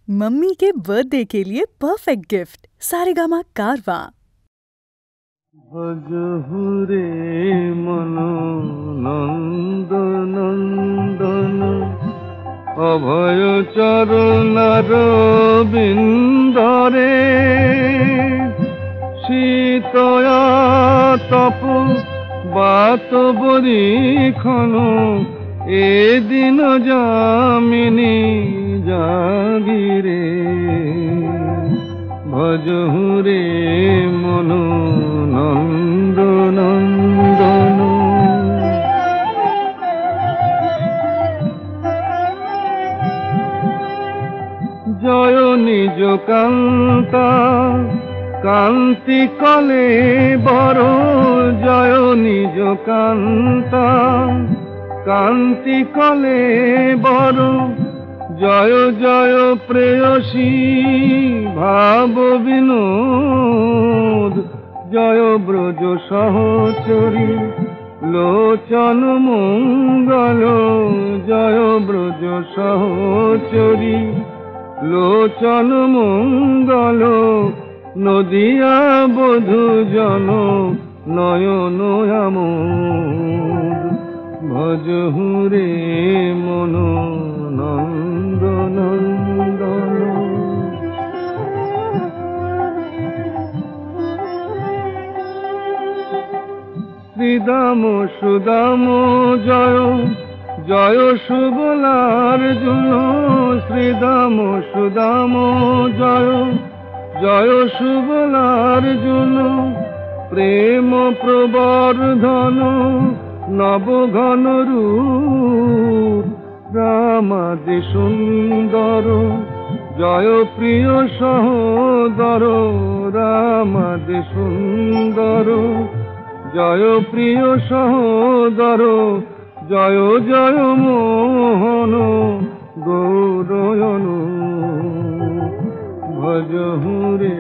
Mummy के birthday के लिए परफेक्ट गिफ्ट सारेगामा कारवा। भजहुरे मन नंद नंदन अभय चरणार बिंदरे शीतया तप बात बरीखन ए दिन जामिनी जागिरे भजहुरे मन नंद नंदन। जय निज कांता कांति कले बर जय निज कांता कांति कले बर जय जय प्रेयसी भाव विनोद जय ब्रज सहचरी लोचन मंगल जय ब्रज सहचरी लोचन मंगल नदिया बधू जन नयन आमोद भजहुरे मन नंद नंदन। श्रीदाम सुदाम जय जय सुबलार्जुन श्रीदाम सुदाम जय जय सुबलार्जुन प्रेम प्रवर्धन नवघन रूप रामादि सुंदर जय प्रिय सहोदर रामादि सुंदर जय प्रिय सहोदर जय जय मोहन गौरयन भजहुरे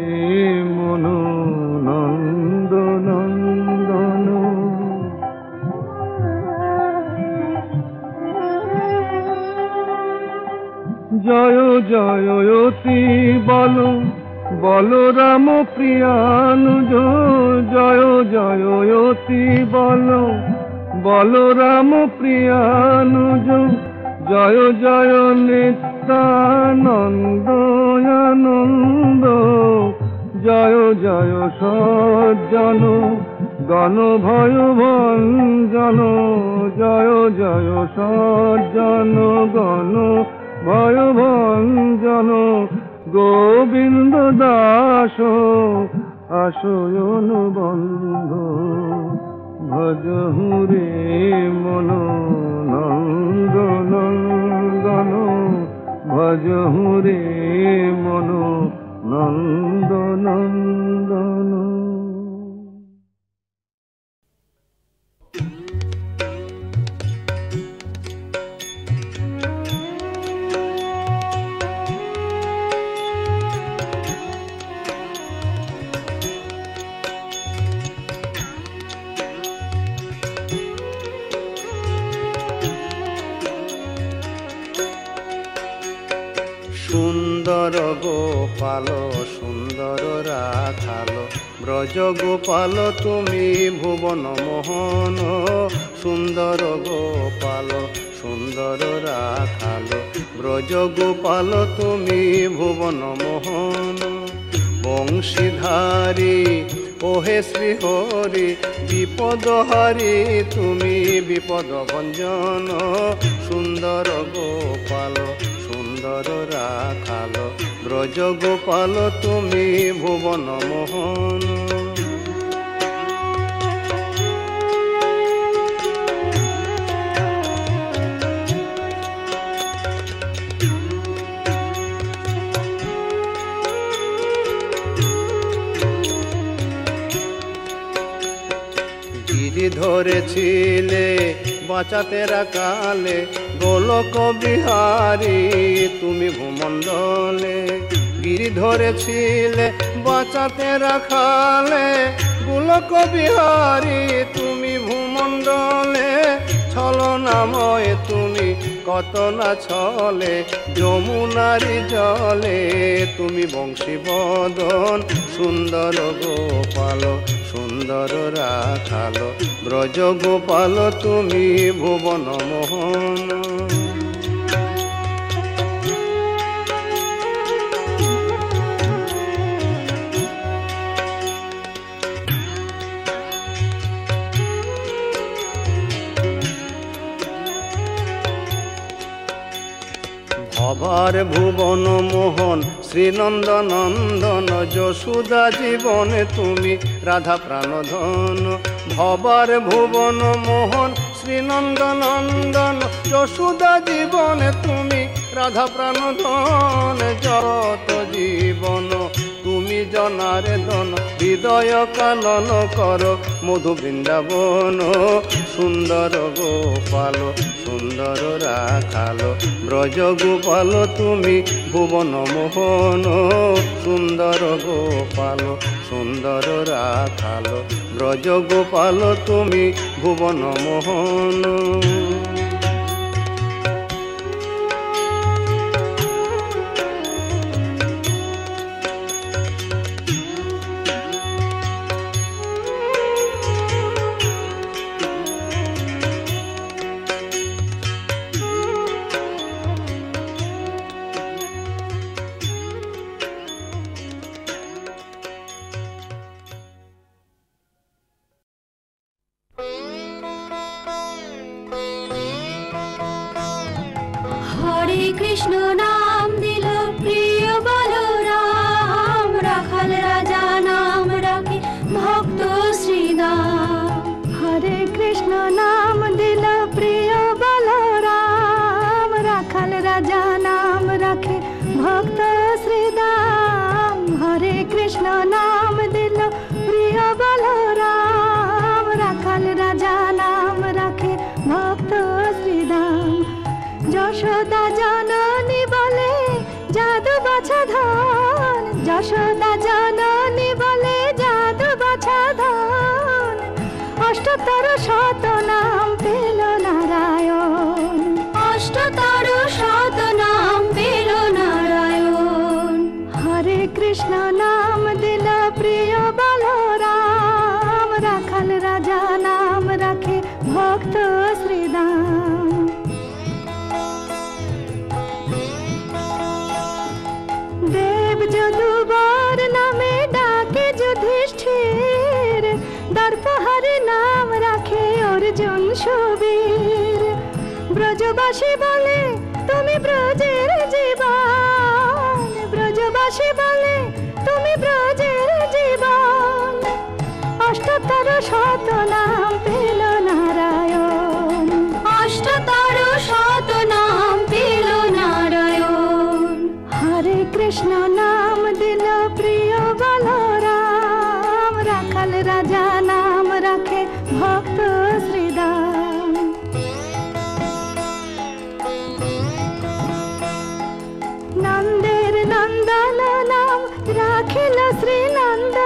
मन नंद नंदन। जय जयति बल बलराम प्रियानुज जय जयति बल बलराम प्रियानुज जय जय नित्यानंद आनंद जय जय सज्जन गण भय भंजन जय जय सज्जन गण भय भंजन गोविंद दास आशयन बंध भजहुरे मन नंद नंदन भजहुरे मन नंद नंदन। सुंदर गोपाल सुंदर राखाल ब्रज गोपाल तुमी भुवन मोहन सुंदर गोपाल सुंदर राखाल ब्रज गोपाल तुमी भुवन मोहन बंशीधारी ओहे श्रीहरि विपद हारी तुमी विपद भंजन सुंदर गोपाल सुंदर राखाल ब्रज गोपाल तुमी भुवन मोहन। गिरि धरेছিলে বাঁচাতে রাখালে গোলক বিহারী তুমি ভূমণ্ডলে গিরি ধরেছিলে বাঁচাতে রাখালে গোলক বিহারী তুমি ভূমণ্ডলে ছলনাময় তুমি কত না ছলে যমুনারি জলে। তুমি বংশী বদন সুন্দর গোপাল, সুন্দর রাখাল ব্রজ গোপাল তুমি ভুবন মোহন। ভবার ভুবন মোহন শ্রীনন্দনন্দন, যশোদা জীবনে তুমি রাধা প্রাণধন। ভবার ভুবন মোহন শ্রীনন্দনন্দন, যশোদা জীবনে তুমি রাধা প্রাণধন। যত জীবন তুমি জনার্দন, হৃদয় কানন কর মধু বৃন্দাবন। সুন্দর গোপাল সুন্দর রাখাল ব্রজ গোপাল তুমি ভুবন মোহন। সুন্দর গোপাল সুন্দর রাখাল ব্রজ গোপাল তুমি ভুবন মোহন। হরে কৃষ্ণ নাম দিল প্রিয় বলরাম, রাখাল রাজা নাম রাখে ভক্ত শ্রীদাম। হরে কৃষ্ণ নাম দিল প্রিয় বলরাম, রাখাল রাজা নাম রাখে ভক্ত শ্রীদাম। হরে কৃষ্ণ নাম দিল প্রিয় বলরাম, রাখাল রাজা নাম রাখে ভক্ত শ্রীদাম। যশোদা জননী বলে জাদু বাছা ধন, যশোদা জননী বলে জাদু বাছা ধন। অষ্টতর শত নাম পেল নারায়ণ, অষ্টতর শত নাম পেল নারায়ণ। হরে কৃষ্ণ নাম দিল প্রিয় বলরাম, রাখাল রাজা নাম রাখে ভক্ত শ্রীদাম। দেব যদুবর নামে ডাকে যুধিষ্ঠির, দর্পহরি নাম রাখে অর্জুন সুবীর। ব্রজবাসী বলে তুমি ব্রজের জীবন, ব্রজবাসী বলে তুমি ব্রজের জীবন। অষ্টতর শত নাম পেল নারায়ণ, অষ্টতর শত নাম পেল নারায়ণ। হরে কৃষ্ণ নাম দিল প্রিয় বলরাম, রাখাল রাজা নাম রাখে ভক্ত শ্রীদাম। নন্দের নন্দন নাম রাখিল শ্রীনন্দ,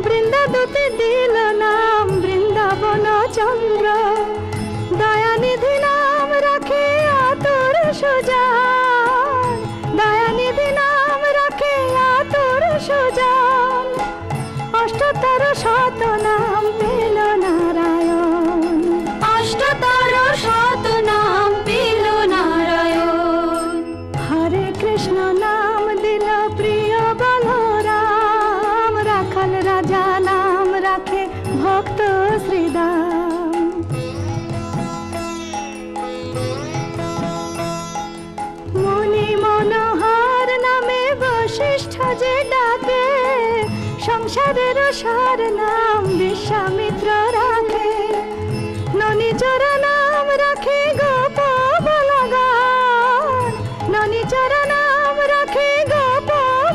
বৃন্দাদূতে দিল নাম বৃন্দাবন চন্দ্র। দয়ানিধি নাম রাখে আতুর সুজান, দয়ানিধি নাম রাখে আতুর সুজান। অষ্টতর শত নাম পেল নারায়ণ, অষ্টতর শত নাম পেল নারায়ণ। হরে কৃষ্ণ নাম দিল প্রিয় বলরাম, রাখাল রাজা নাম রাখে ভক্ত শ্রীদাম। মুনি মনোহর নামে বশিষ্ঠ যে ডাকে, সংসারের সার নাম বিশ্বামিত্র রাখে। ননিচর নাম রাখে গোপ বলগান, ননিচর নাম রাখে গোপ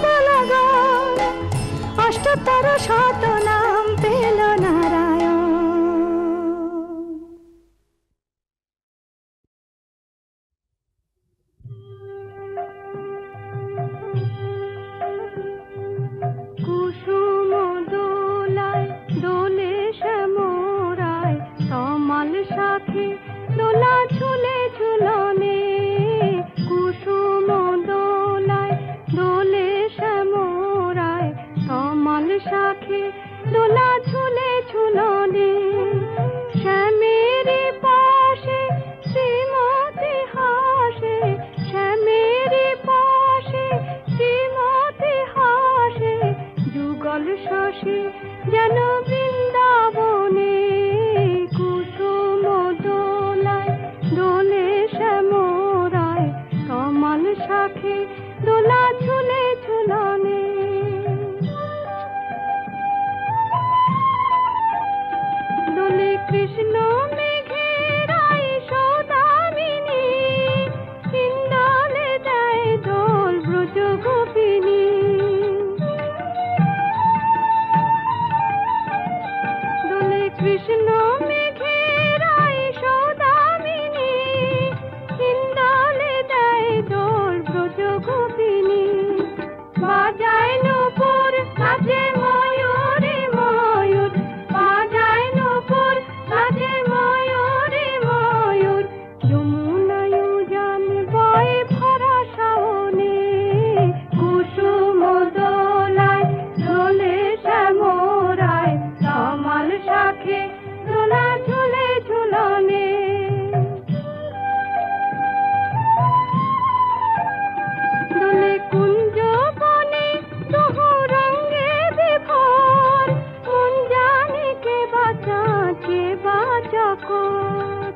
বলগান। অষ্টতর শত নাম পেল নারায়ণ। কুসুম দোলায় দোলা ঝুলে ঝুলনে শ্যামের পাশে শ্রীমতী হাসে শ্যামের পাশে শ্রীমতী হাসে যুগল শশী যেন বৃন্দাবনে কুসুম দোলায় দোলে শ্যামরায় কমল শাখে দোলা ঝুলে ঝুলনে দোলে কৃষ্ণ মেঘেরাই সৌদামিনী ইন্দ্রালে দেয় দোল ব্রজ গোপিনী দোলে কৃষ্ণ মেঘেরাই সৌদামিনী ইন্দ্রালে দেয় দোল ব্রজ গোপিনী বাজায় নূপুর নাচে ময়ূরে ময়ূর বাজায় নূপুর নাচে ময়ূরে ময়ূর যমুনায় উজান বয় ভরা শাওনে কুসুম দোলায় দোলে শ্যামরায় কমল শাখে দোলা ঝুলে ঝুলনে দোলে কুঞ্জ বনে দোহো রঙে বিভোর মন জানে কে বাঁচা কর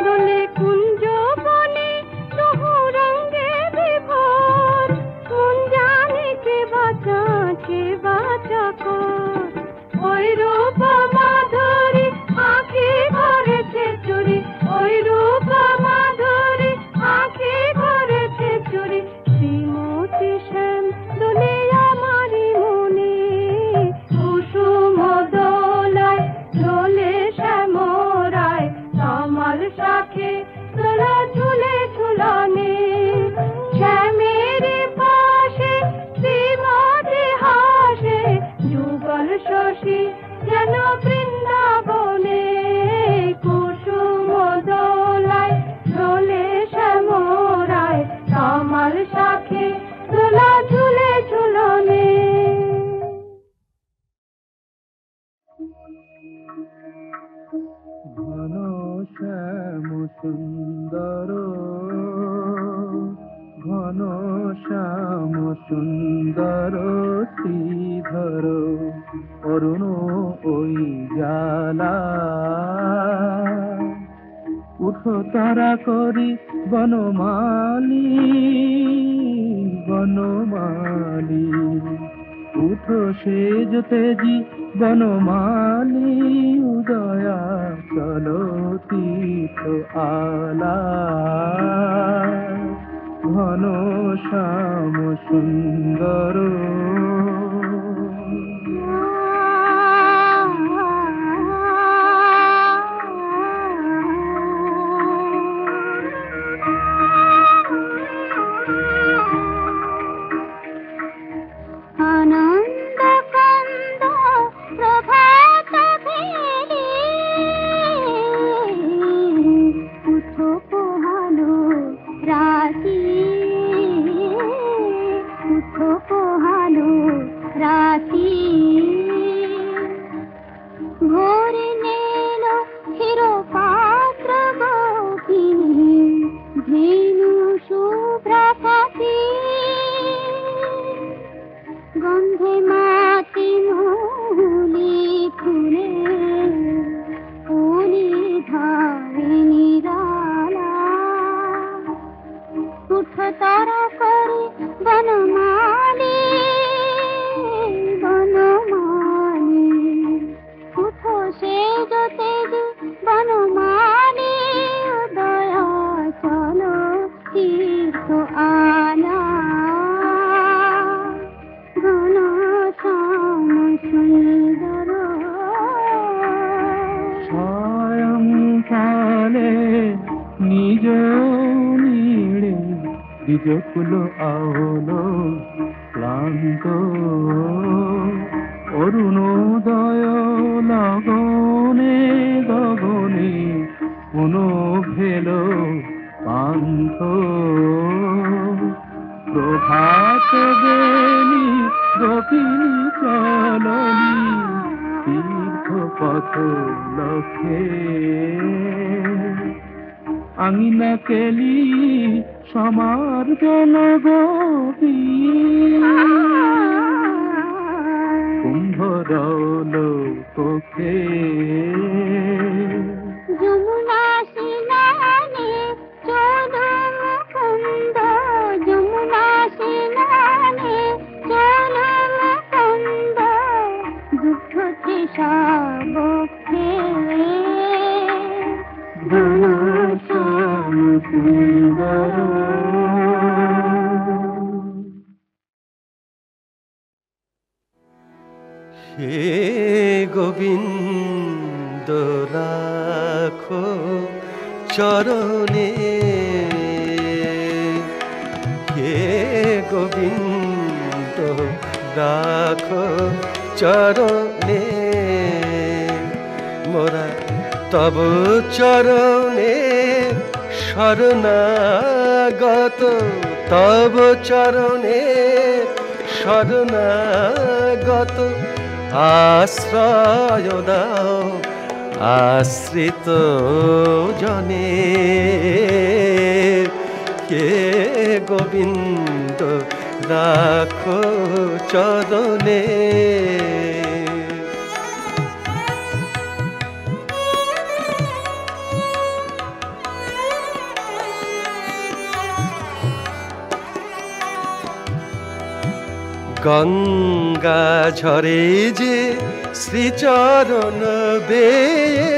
দোলে কুঞ্জ বনে দোহো রঙে বিভোর মন জানে কে বাঁচা কর ওই রূপ মাধুরী আঁখি ভরেছে চুরি ওই রূপ মাধুরী আঁখি ভরেছে চুরি শ্রীমতী শ্যাম দোলে আমারি মনে কুসুম দোলায় দোলে শ্যামরায় কমল শাখে দোলা ঝুলে ঝুলনে শ্যামের পাশে শ্রীমতী হাসে যুগল শশী যেন বৃন্দাবনে কুসুম দোলায় দোলে শ্যামরায় কমল শাখে দোলা ঝুলে ঝুলনে ঘন শ্যাম সুন্দর ঘন শ্যাম সুন্দর শ্রীধর অরুণ ওই জালা উঠো তারা করি বনমালী বনমালী উঠো সেজ তেজি বনমালী উদয়া চলো তীর্থ আলা ঘন শ্যাম সুন্দর আনন্দ কন্দ প্রভাত ভেলি উঠো পোহালো রাতি উঠো পোহালো রাতি ভোর নেল হিরো পাত্র গোপিনী ধেনু শুভ্রাকাশী গন্ধে মাতি মৌলি ফুলে ফুলি ধারে নিরালা উঠ তারা করে বনমালী বনমালী উঠো সে জোতে বনমালী উদয়া চলো তীর্থ আলা ঘন শ্যাম সুন্দর সায়ংকালে নিজ নীড়ে দ্বিজকুল আওলো ক্লান্ত অরুণোদয় লগনে গগনে পুনো ভেল পান্থ প্রভাত বেলা গোপিনী চলনি তীর্থ পথ লক্ষ্যে আঙিনা কেলি সমার্জন গোপী কুম্ভরল কোখে যমুনা স্নানে চলো মুকুন্দ, যমুনা স্নানে চলো মুকুন্দ, দুঃখ তৃষা বক্ষে ঘনশ্যাম সুন্দর। হে গোবিন্দ রাখো চরণে, হে গোবিন্দ রাখো চরণে, মোরা তব চরণে শরণাগত, তব চরণে শরণাগত, আশ্রয় দাও আশ্রিত জনে, কে গোবিন্দ রাখো চরণে। গঙ্গা ঝরে যে শ্রীচরণ বেয়ে,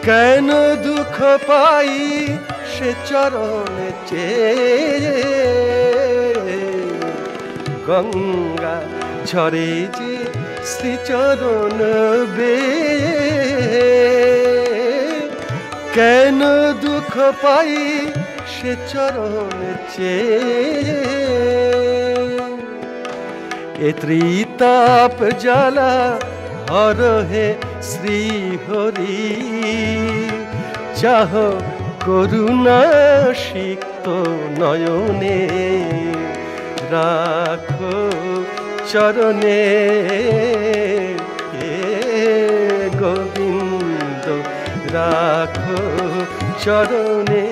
কেন দুঃখ পাই সে চরণ চেয়ে, গঙ্গা ঝরে যে শ্রীচরণ বেয়ে, কেন দুঃখ পাই সে চরণ চেয়ে, এ ত্রিতাপ জ্বালা হর হে শ্রী হরি, চাহ করুণা সিক্ত নয়নে, রাখো চরণে, হে গোবিন্দ রাখো চরণে।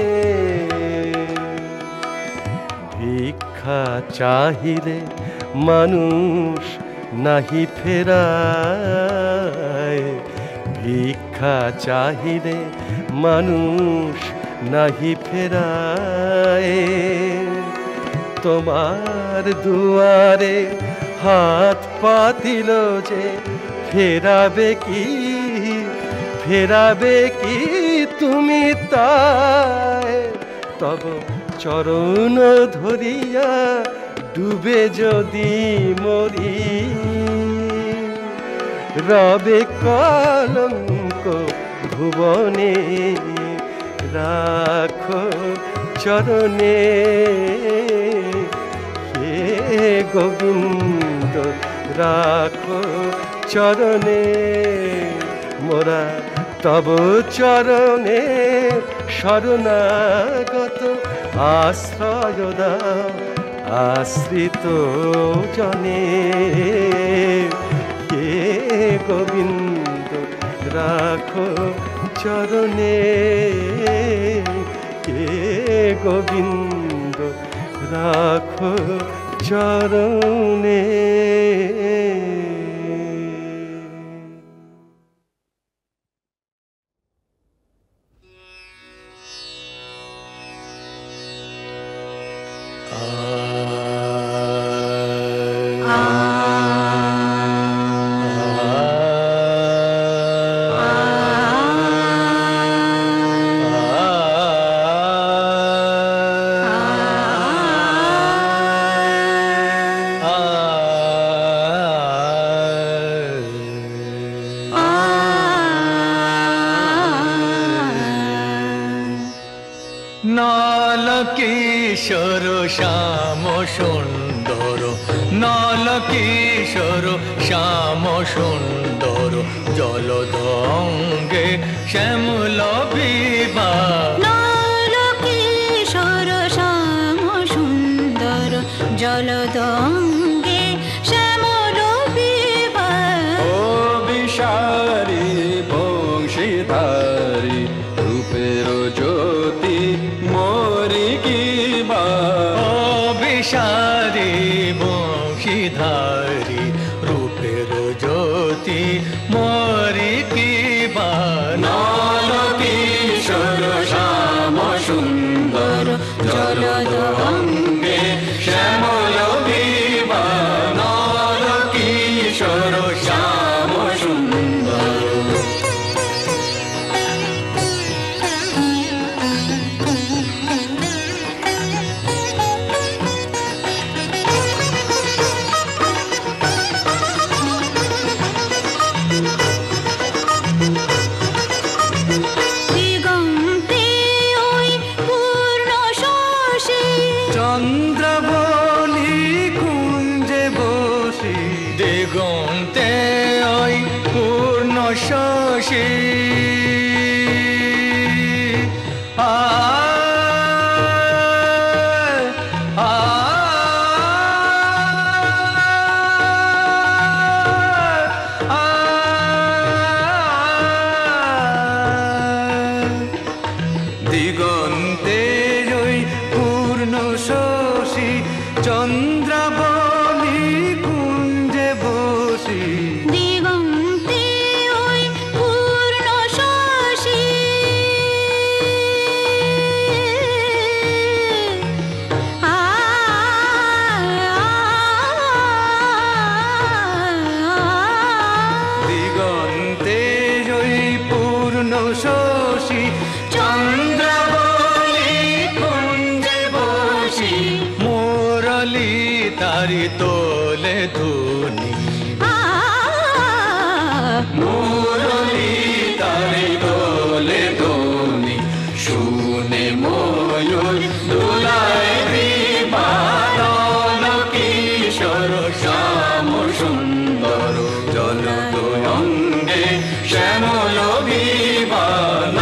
ভিক্ষা চাহিলে মানুষ নাহি ফেরায়, ভিক্ষা চাহিলে মানুষ নাহি ফেরায়, তোমার দুয়ারে হাত পাতিল যে ফেরাবে কি, ফেরাবে কি তুমি তাই, তব চরণ ধরিয়া ডুবে যদি মরি, রবে কলঙ্ক ভুবনে, রাখো চরণে, হে গোবিন্দ রাখো চরণে, মোরা তব চরণে শরণাগত, আশ্রয় দাও আশ্রিত জনে, হে গোবিন্দ রাখো চরণে, হে গোবিন্দ রাখো চরণে। নলকিশোর শ্যাম সুন্দর, নলকিশোর শ্যাম সুন্দর, জলদঙ্গে শ্যামল বিভা, নলকিশোর শ্যাম সুন্দর, জল জলদ অঙ্গে শ্যামল বিভা নর কিশোর শ্যাম সুন্দর। চন্দ্রাবলী কুঞ্জে বসি দিগন্তে ওই পূর্ণ শশী দিগন্তে ওই পূর্ণ শশী চন্দ্রাবলী কুঞ্জে বসি দিগন্তে ওই পূর্ণ শশী দিগন্তে ওই পূর্ণ শশী চন্দ্রাবলী কুঞ্জে বসি মুরলি তারি তোলে ধুনি মুরলি তারি তোলে ধনি শুনে ময়ূর দোলায় বিমান কিশোর শ্যাম সুন্দর জলদ অঙ্গে শ্যামল বিমান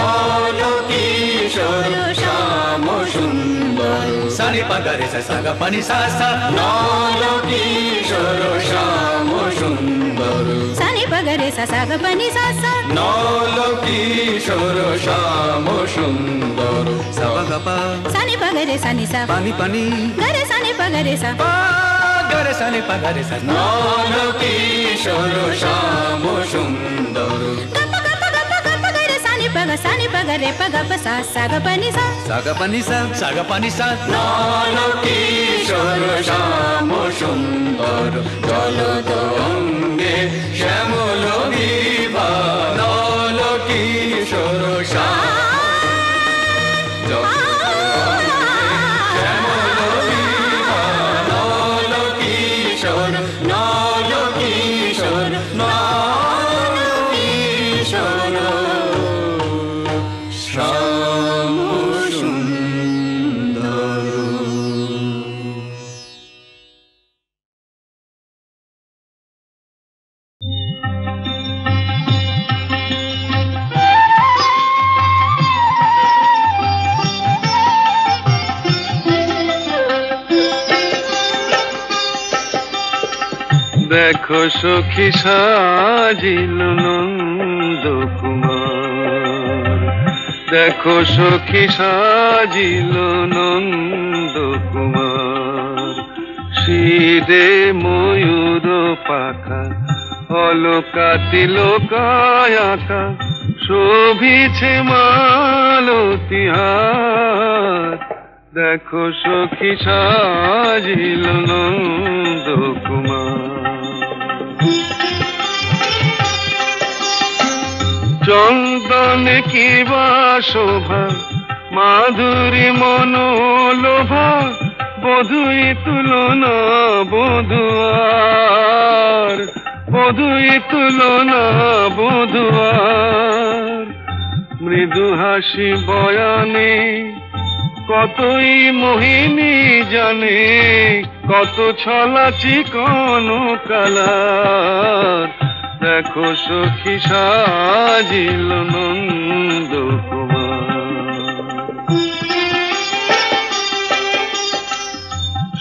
কিশোর শ্যাম সুন্দর। সানি পাগারে সা সাগা পানি সা সা নল কিশোর শ্যাম সুন্দর। সানি পগরে সা সাগ পানি সা সা নল কিশোর শ্যাম সুন্দর। সাবাগাপা সানি পগরে সানি সা পানি পানি গরে সানি পগরে সা পাগারে সানি পাগারে সা নল কিশোর শ্যাম সুন্দর। গরে সানি পগরে পগ সা সাগ পানি সা সাগা পানি সা সাগা পানি সা নল কিশোর শ্যাম সুন্দর জলদ অঙ্গে শ্যামল বিভা নল কিশোর শ্যাম দেখো সখী সাজিল নন্দ কুমার, দেখো সখী সাজিল নন্দ কুমার। শিরে ময়ূর পাখা অলকাতি লোকায় আঁকা, শোভিছে মালতিহার। দেখো সখী সাজিল নন্দ কুমার। চন্দন কিবা শোভা মাধুরী মনোলোভা, বধুই তুলনা বধুয়ার, বধুই তুলনা বধুয়ার। মৃদু হাসি বয়ানে কতই মোহিনী জানে, কত ছলা চিকন কালার। দেখো সখী সাজিল নন্দ কুমার।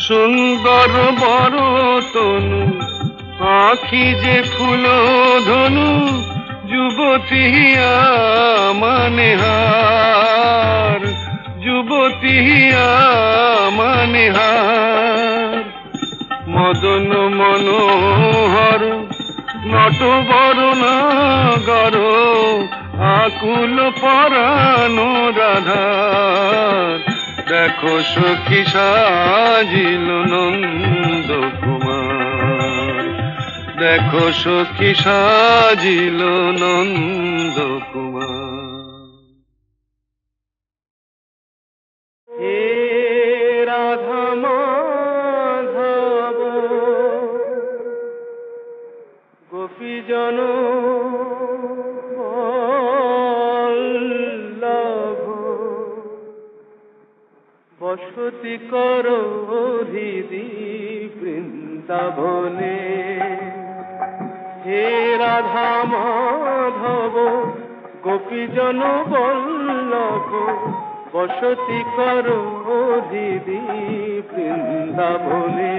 সুন্দর বড় তনু আখি যে ফুল ধনু, যুবতী মানে হার, যুবতী মানে হার। মদন মনোহর নটবরণাগর, আকুল পরানো রাধার। দেখো সখী সাজিল নন্দ কুমার, দেখো সখী সাজিল নন্দ কুমার। হে রাধা মাধব গোপীজন বসতি করো হৃদি বৃন্দাবনে। হে রাধা মাধব গোপীজন বল্লভ বসতি করো হৃদি বৃন্দাবনে।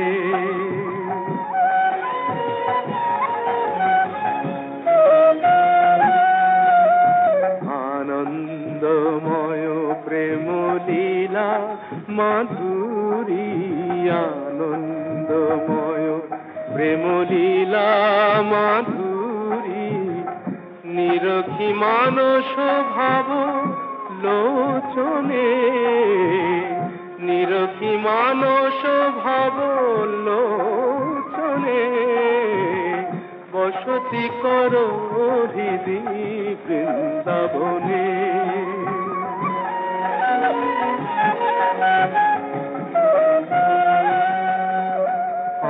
আনন্দময় প্রেম লীলা মাধুরী, আনন্দময় প্রেম লীলা মাধুরী, নিরখি মানস ভাব লোচনে, নিরখি মানস ভাব লোচনে, বসতি করো হৃদি বৃন্দাবনে।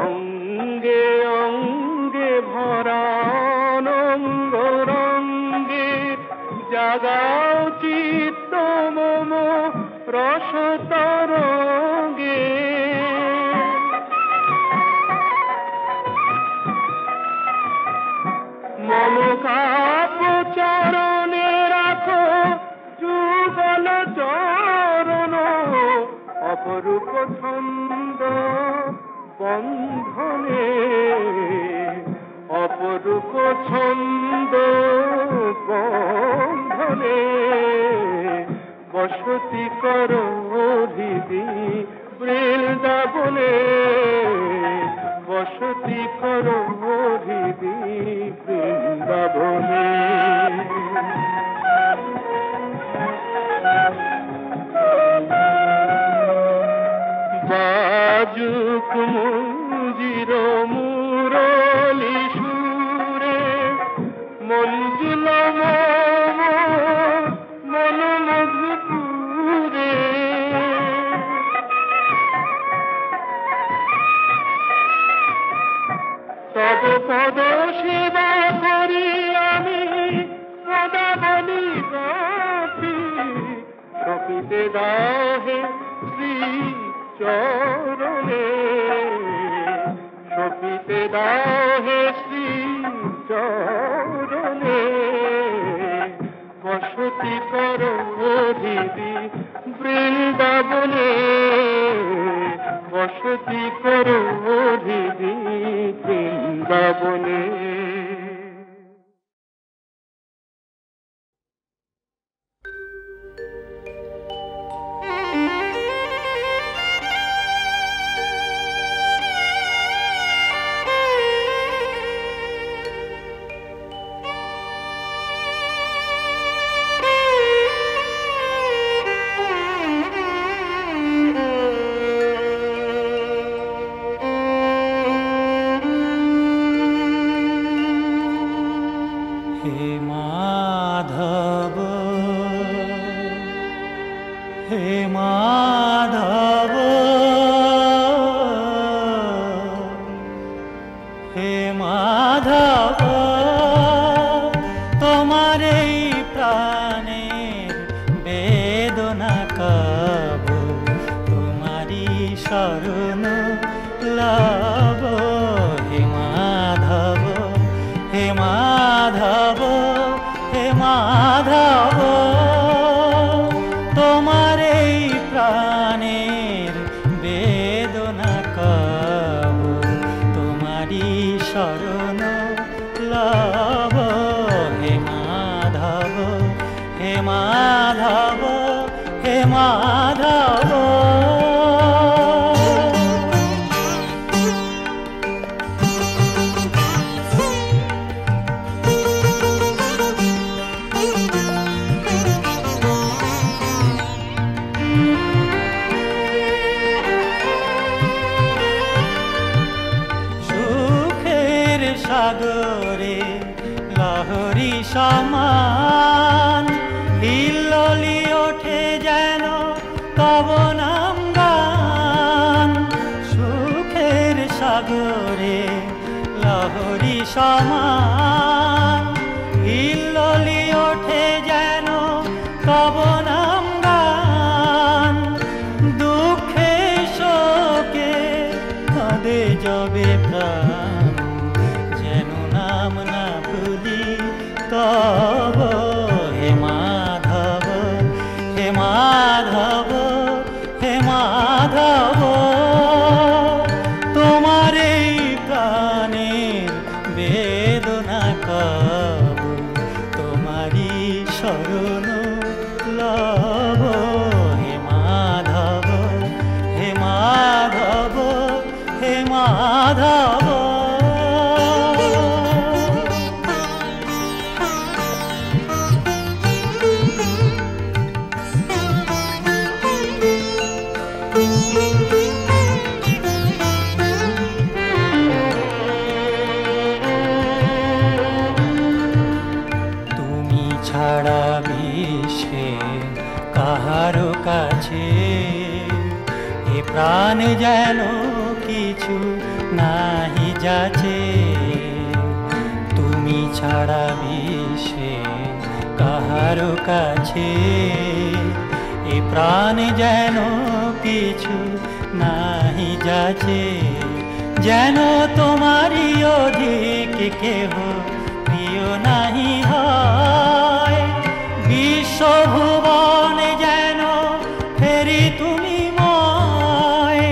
অঙ্গে অঙ্গে ভরা অনঙ্গ রঙ্গে জাগাও চিত্ত মম রস তরঙ্গে। মম কাব্য চরণে রাখো যুগল চরণ, অপরূপ ছন্দ বন্ধনে, অপরূপ ছন্দ বন্ধনে, বসতি করো হৃদি বৃন্দাবনে, বসতি করো হৃদি বৃন্দাবনে। বাজুক মঞ্জির মুরলি সুরে, মঞ্জুল মন মধুপুরে, তব পদ সেবা করি আমি সদা বলি গাথি, সপিতে দাহে শ্রী চরণে, সপিতে দাহে শ্রী চরণে, বসতি করো হৃদি বৃন্দাবনে, বসতি করো হৃদি বৃন্দাবনে। সমান হিল্লোলি ওঠে যেন তব নাম গান সুখের সাগরে লহরী সমান হিল্লোলি ওঠে যেন তব নাম গান দুঃখে শোকে কাঁদে যবে প্রাণ যেন নাম না ভুলি তব হে মাধব হে মাধব হে মাধব তোমার এই প্রাণের বেদনা কব তোমারই শরণ লব হে মাধব হে মাধব হে মাধব তুমি ছাড়া বিশ্বে কাহারো কাছে এ প্রাণ যেন কিছু নাহি যাচ্ছে তুমি ছাড়া বিশ্বে কাহারো কাছে এ প্রাণ যেন কিছু নাহি যাচ্ছে যেন তোমারই অধিক কেহ প্রিয় নাহি হয় বিশ্বভুবনে যেন ফেরি তুমি ময়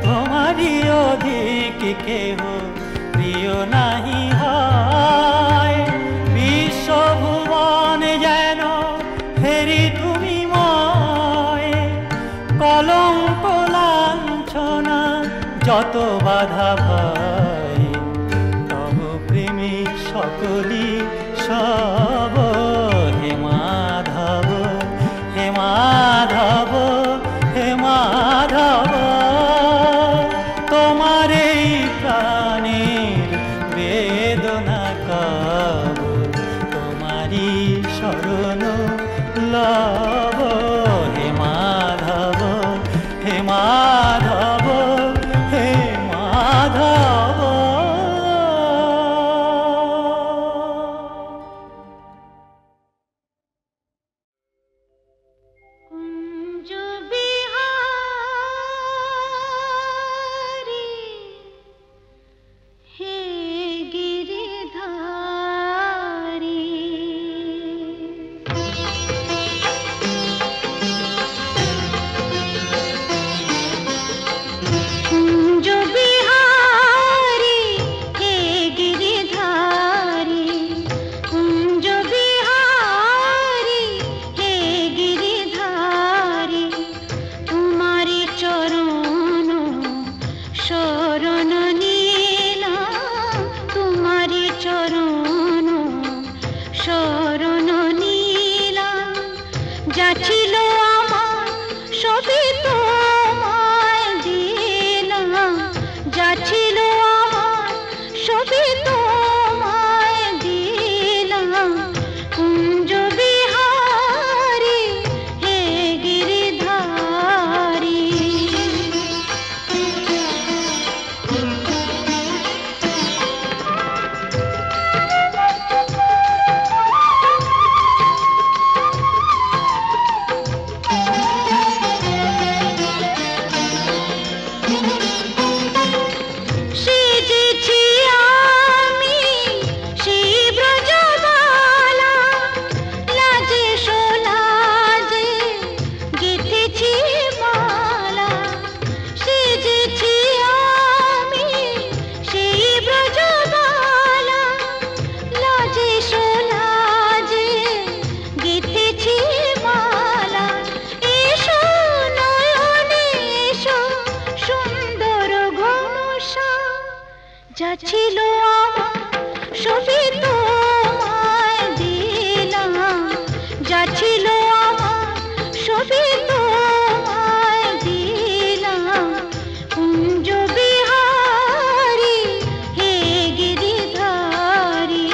তোমারই অধিক কেহ প্রিয় নাহি হয় বিশ্বভুবনে যেন ফেরি তুমি ময় কলঙ্ক লাঞ্ছনা যত বাধা ভয় তব প্রেমে সকলি সব হে মাধব হে মাধব হে মাধব তোমার এই প্রাণের বেদনা কব তোমারই শরণ লব হে মাধব হে মাধব হে মাধব কুঞ্জ বিহারী হে গিরিধারী কুঞ্জ বিহারী হে গিরিধারী কুঞ্জ বিহারী হে গিরিধারী তোমারি চরণ শরণ নীলাম তোমারি চরণ শরণ নীলাম যা ছিল আমার সবই তোমায় দিলাম যা ছিল আমার সবই তোমায় দিলাম কুঞ্জ বিহারী হে গিরিধারী সেজেছি আমি সেই ব্রজবালা লাজে সোলাজে গেঁথেছি মালা সেজেছি আমি সেই ব্রজবালা লাজে সোলাজে গেঁথেছি মালা এসো নয়নে এসো সুন্দর ঘনশা যা ছিল আমার সবই তোমায় দিলাম যা ছিল আমার সবই তোমায় দিলাম কুঞ্জ বিহারী হে গিরিধারী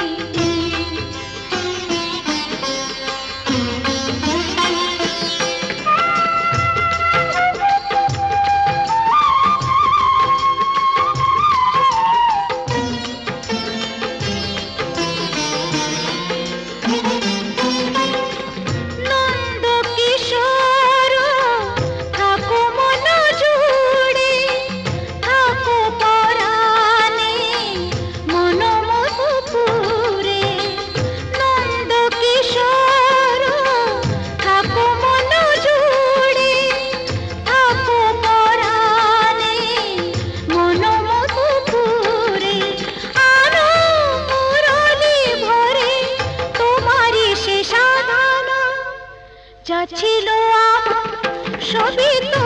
আমার সবই তো